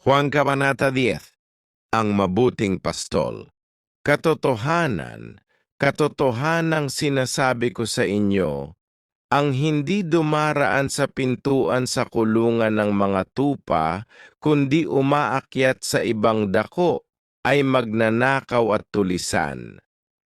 Juan Kabanata 10, ang mabuting pastol. Katotohanan, katotohanang sinasabi ko sa inyo, ang hindi dumaraan sa pintuan sa kulungan ng mga tupa, kundi umaakyat sa ibang dako, ay magnanakaw at tulisan.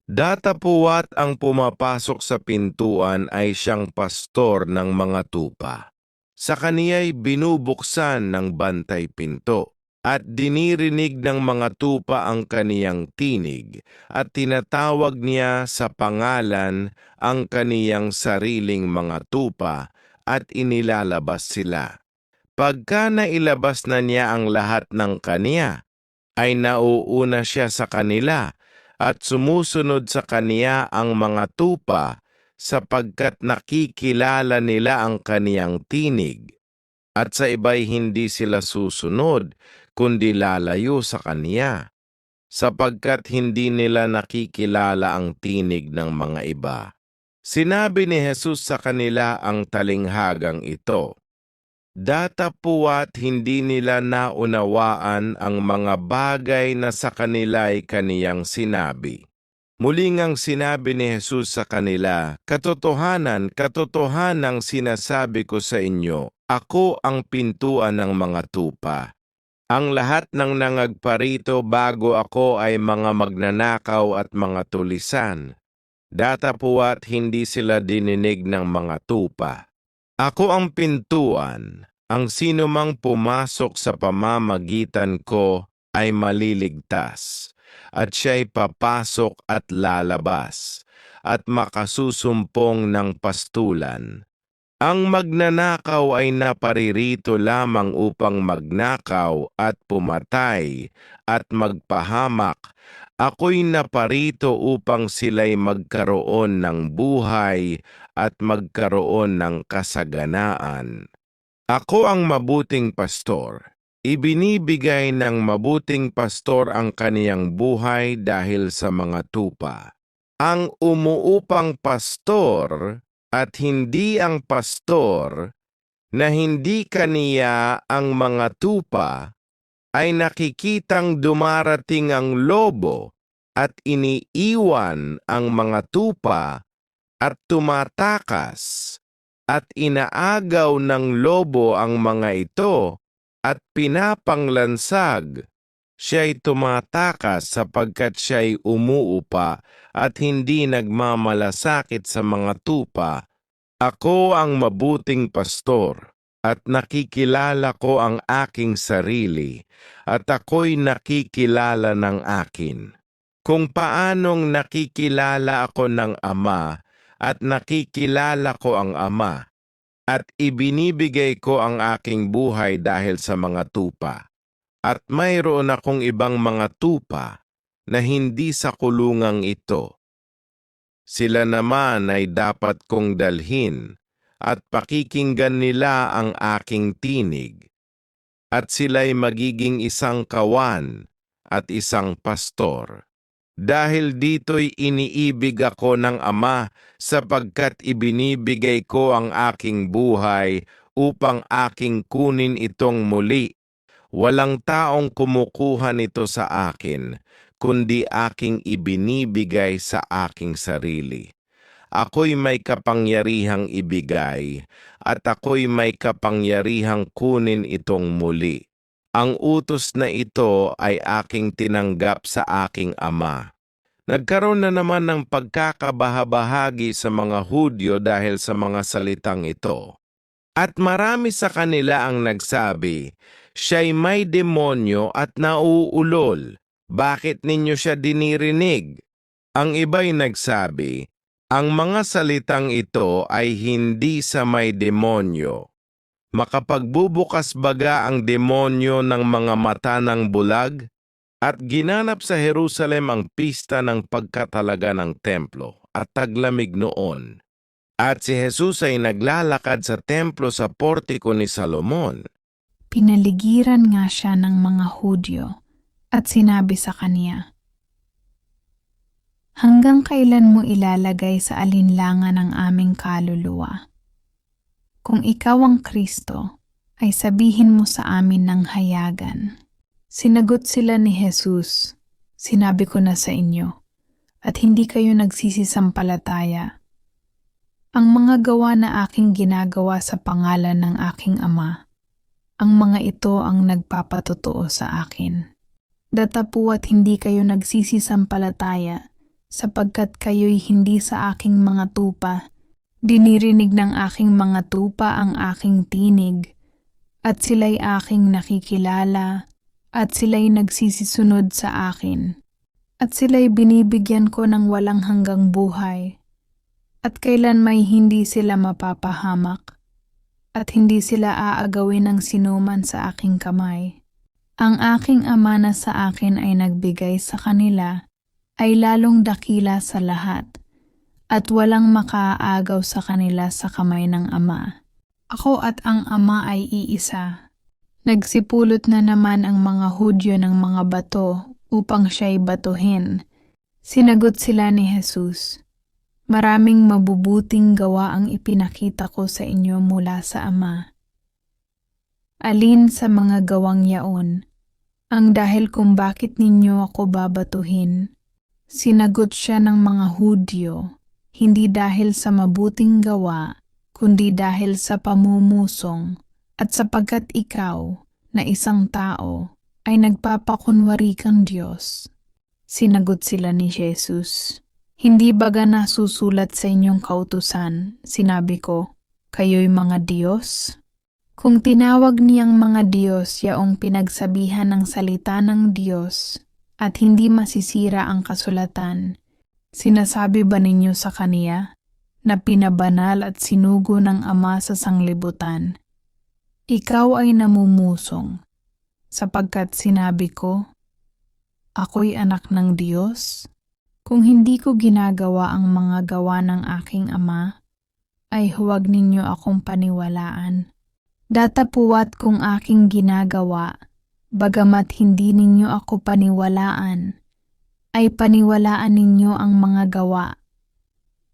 Datapuwat ang pumapasok sa pintuan ay siyang pastor ng mga tupa. Sa kaniya'y binubuksan ng bantay pinto, at dinirinig ng mga tupa ang kaniyang tinig, at tinatawag niya sa pangalan ang kaniyang sariling mga tupa, at inilalabas sila. Pagka nailabas na niya ang lahat ng kaniya, ay nauuna siya sa kanila, at sumusunod sa kaniya ang mga tupa, sapagkat nakikilala nila ang kaniyang tinig, at sa iba'y hindi sila susunod, kundi lalayo sa kaniya, sapagkat hindi nila nakikilala ang tinig ng mga iba. Sinabi ni Jesus sa kanila ang talinghagang ito. Datapuwat hindi nila naunawaan ang mga bagay na sa kanila'y kaniyang sinabi. Muli ngang sinabi ni Jesus sa kanila, katotohanan, katotohanang sinasabi ko sa inyo, ako ang pintuan ng mga tupa. Ang lahat ng nangagparito bago ako ay mga magnanakaw at mga tulisan. Datapuwat hindi sila dininig ng mga tupa. Ako ang pintuan, ang sino mang pumasok sa pamamagitan ko ay maliligtas, at siya'y papasok at lalabas, at makasusumpong ng pastulan. Ang magnanakaw ay naparirito lamang upang magnakaw at pumatay at magpahamak. Ako'y naparito upang sila'y magkaroon ng buhay at magkaroon ng kasaganaan. Ako ang mabuting pastor. Ibinibigay ng mabuting pastor ang kaniyang buhay dahil sa mga tupa. Ang umuupang pastor at hindi ang pastor na hindi kaniya ang mga tupa ay nakikitang dumarating ang lobo at iniiwan ang mga tupa at tumatakas at inaagaw ng lobo ang mga ito at pinapanglansag. Siya'y tumatakas sapagkat siya'y umuupa at hindi nagmamalasakit sa mga tupa. Ako ang mabuting pastor at nakikilala ko ang aking sarili at ako'y nakikilala ng akin. Kung paanong nakikilala ako ng Ama at nakikilala ko ang Ama at ibinibigay ko ang aking buhay dahil sa mga tupa. At mayroon akong ibang mga tupa na hindi sa kulungang ito. Sila naman ay dapat kong dalhin at pakikinggan nila ang aking tinig. At sila'y magiging isang kawan at isang pastor. Dahil dito'y iniibig ako ng Ama sapagkat ibinibigay ko ang aking buhay upang aking kunin itong muli. Walang taong kumukuha nito sa akin, kundi aking ibinibigay sa aking sarili. Ako'y may kapangyarihang ibigay, at ako'y may kapangyarihang kunin itong muli. Ang utos na ito ay aking tinanggap sa aking Ama. Nagkaroon na naman ng pagkakabahabahagi sa mga Hudyo dahil sa mga salitang ito. At marami sa kanila ang nagsabi, siya'y may demonyo at nauulol. Bakit ninyo siya dinirinig? Ang iba'y nagsabi, ang mga salitang ito ay hindi sa may demonyo. Makapagbubukas baga ang demonyo ng mga mata ng bulag? At ginanap sa Jerusalem ang pista ng pagkatalaga ng templo at taglamig noon. At si Jesus ay naglalakad sa templo sa portiko ni Salomon. Pinaligiran nga siya ng mga Hudyo at sinabi sa kaniya, hanggang kailan mo ilalagay sa alinlangan ang aming kaluluwa? Kung ikaw ang Kristo, ay sabihin mo sa amin ng hayagan. Sinagot sila ni Jesus, "Sinabi ko na sa inyo, at hindi kayo nagsisisampalataya. Ang mga gawa na aking ginagawa sa pangalan ng aking Ama, ang mga ito ang nagpapatotoo sa akin. Datapuat hindi kayo nagsisisampalataya, sapagkat kayo'y hindi sa aking mga tupa. Dinirinig ng aking mga tupa ang aking tinig, at sila'y aking nakikilala, at sila'y nagsisisunod sa akin. At sila'y binibigyan ko ng walang hanggang buhay, at kailan may hindi sila mapapahamak, at hindi sila aagawin ng sinuman sa aking kamay. Ang aking Ama na sa akin ay nagbigay sa kanila, ay lalong dakila sa lahat, at walang makaaagaw sa kanila sa kamay ng Ama. Ako at ang Ama ay iisa." Nagsipulot na naman ang mga Hudyo ng mga bato upang siya'y batuhin. Sinagot sila ni Jesus, "Maraming mabubuting gawa ang ipinakita ko sa inyo mula sa Ama. Alin sa mga gawang yaon ang dahil kung bakit ninyo ako babatuhin?" Sinagot siya ng mga Hudyo, "Hindi dahil sa mabuting gawa, kundi dahil sa pamumusong, at sapagkat ikaw, na isang tao, ay nagpapakunwari kang Diyos." Sinagot sila ni Jesus, "Hindi baga nasusulat sa inyong kautusan, sinabi ko, kayo'y mga Diyos?" Kung tinawag niyang mga Diyos yaong pinagsabihan ng salita ng Diyos, at hindi masisira ang kasulatan, sinasabi ba ninyo sa Kaniya, na pinabanal at sinugo ng Ama sa sanglibutan, "Ikaw ay namumusong, sapagkat sinabi ko, ako'y anak ng Diyos"? Kung hindi ko ginagawa ang mga gawa ng aking Ama, ay huwag ninyo akong paniwalaan. Datapuat kung aking ginagawa, bagamat hindi ninyo ako paniwalaan, ay paniwalaan ninyo ang mga gawa,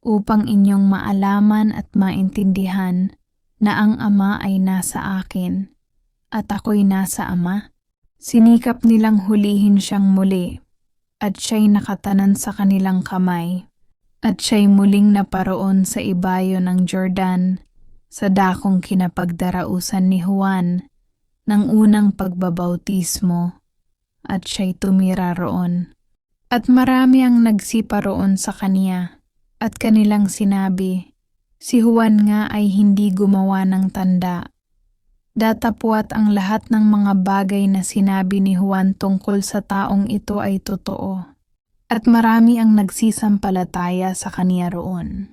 upang inyong maalaman at maintindihan na ang Ama ay nasa akin, at ako'y nasa Ama. Sinikap nilang hulihin siyang muli, at siya'y nakatanan sa kanilang kamay, at siya'y muling naparoon sa ibayo ng Jordan, sa dakong kinapagdarausan ni Juan, ng unang pagbabautismo, at siya'y tumira roon. At marami ang nagsipa roon sa kaniya, at kanilang sinabi, "Si Juan nga ay hindi gumawa ng tanda." Datapuat ang lahat ng mga bagay na sinabi ni Juan tungkol sa taong ito ay totoo, at marami ang nagsisampalataya sa kaniya roon.